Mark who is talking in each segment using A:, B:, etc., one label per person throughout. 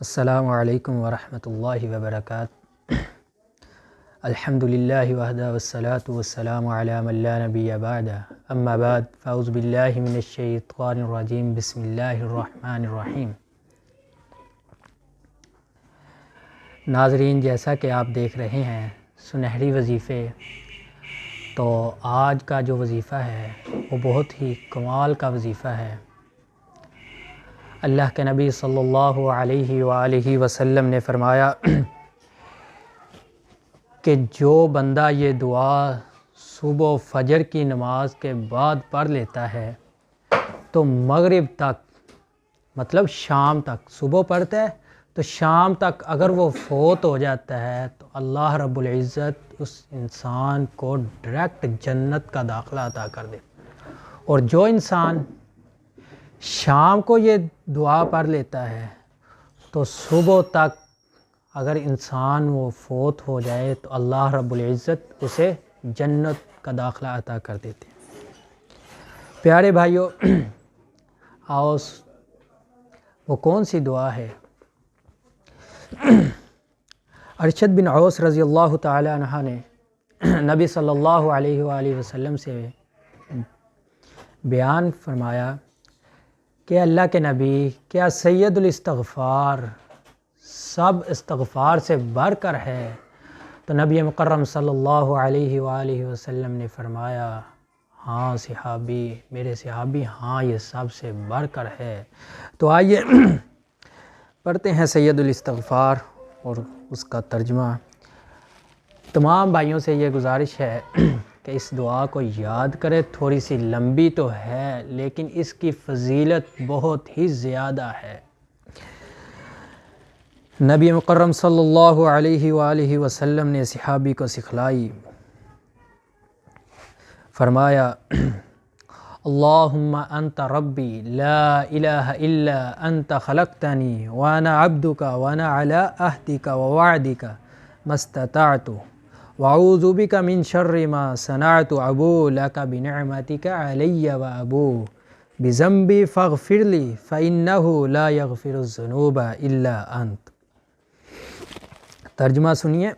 A: السلام علیکم ورحمۃ اللہ وبرکاتہ۔ الحمدللہ وحدہ والصلاة والسلام علی من لا نبی بعدہ، اما بعد فاعوذ باللہ من الشیطان الرجیم، بسم اللہ الرحمن الرحیم۔ ناظرین، جیسا کہ آپ دیکھ رہے ہیں سنہری وظیفے، تو آج کا جو وظیفہ ہے وہ بہت ہی کمال کا وظیفہ ہے۔ اللہ کے نبی صلی اللہ علیہ وآلہ وسلم نے فرمایا کہ جو بندہ یہ دعا صبح و فجر کی نماز کے بعد پڑھ لیتا ہے تو مغرب تک، مطلب شام تک، صبح پڑھتا ہے تو شام تک اگر وہ فوت ہو جاتا ہے تو اللہ رب العزت اس انسان کو ڈائریکٹ جنت کا داخلہ عطا کر دے۔ اور جو انسان شام کو یہ دعا پڑھ لیتا ہے تو صبح تک اگر انسان وہ فوت ہو جائے تو اللہ رب العزت اسے جنت کا داخلہ عطا کر دیتے ہیں۔ پیارے بھائیوں، آؤ وہ کون سی دعا ہے؟ ارشد بن عوس رضی اللہ تعالی عنہ نے نبی صلی اللہ علیہ وآلہ وسلم سے بیان فرمایا کہ اللہ کے نبی، کیا سید الاستغفار سب استغفار سے بڑھ کر ہے؟ تو نبی مکرم صلی اللہ علیہ وآلہ وسلم نے فرمایا، ہاں صحابی، میرے صحابی، ہاں یہ سب سے بڑھ کر ہے۔ تو آئیے پڑھتے ہیں سید الاستغفار اور اس کا ترجمہ۔ تمام بھائیوں سے یہ گزارش ہے کہ اس دعا کو یاد کرے۔ تھوڑی سی لمبی تو ہے لیکن اس کی فضیلت بہت ہی زیادہ ہے۔ نبی مکرم صلی اللہ علیہ وآلہ وسلم نے صحابی کو سکھلائی، فرمایا، اللہم انت ربی لا الہ الا انت خلقتنی وانا عبدک وانا علی عہدک ووعدک ما استطعت واعوذ بک من شر ما صنعت ابوء لک بنعمتک علی وابوء بذنبی فاغفر لی فانہ لا یغفر الذنوب الا انت۔ ترجمہ سنیے۔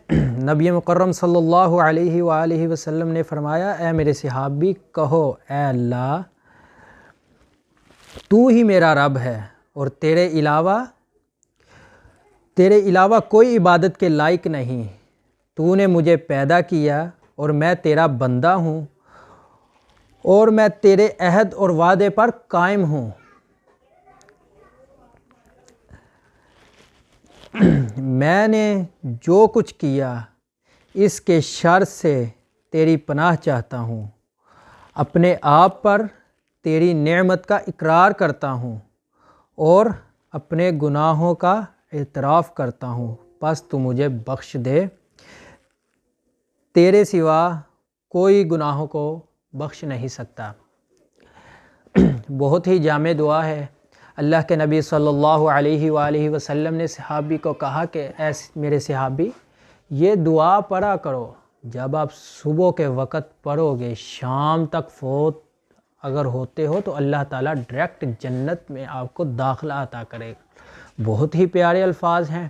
A: نبی مکرم صلی اللہ علیہ وآلہ وسلم نے فرمایا، اے میرے صحابی، کہو، اے اللہ، تو ہی میرا رب ہے اور تیرے علاوہ کوئی عبادت کے لائق نہیں۔ تو نے مجھے پیدا کیا اور میں تیرا بندہ ہوں اور میں تیرے عہد اور وعدے پر قائم ہوں۔ میں نے جو کچھ کیا اس کے شر سے تیری پناہ چاہتا ہوں۔ اپنے آپ پر تیری نعمت کا اقرار کرتا ہوں اور اپنے گناہوں کا اعتراف کرتا ہوں، پس تو مجھے بخش دے۔ تیرے سوا کوئی گناہوں کو بخش نہیں سکتا۔ بہت ہی جامع دعا ہے۔ اللہ کے نبی صلی اللہ علیہ وآلہ وسلم نے صحابی کو کہا کہ اے میرے صحابی، یہ دعا پڑھا کرو۔ جب آپ صبح کے وقت پڑھو گے، شام تک فوت اگر ہوتے ہو تو اللہ تعالیٰ ڈائریکٹ جنت میں آپ کو داخلہ عطا کرے گا۔ بہت ہی پیارے الفاظ ہیں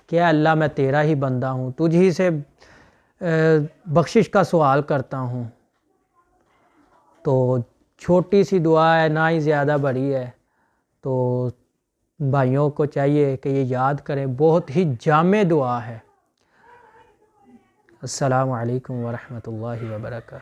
A: کہ اے اللہ، میں تیرا ہی بندہ ہوں، تجھ ہی سے بخشش کا سوال کرتا ہوں۔ تو چھوٹی سی دعا ہے، نہ ہی زیادہ بڑی ہے، تو بھائیوں کو چاہیے کہ یہ یاد کریں۔ بہت ہی جامع دعا ہے۔ السلام علیکم ورحمۃ اللہ وبرکاتہ۔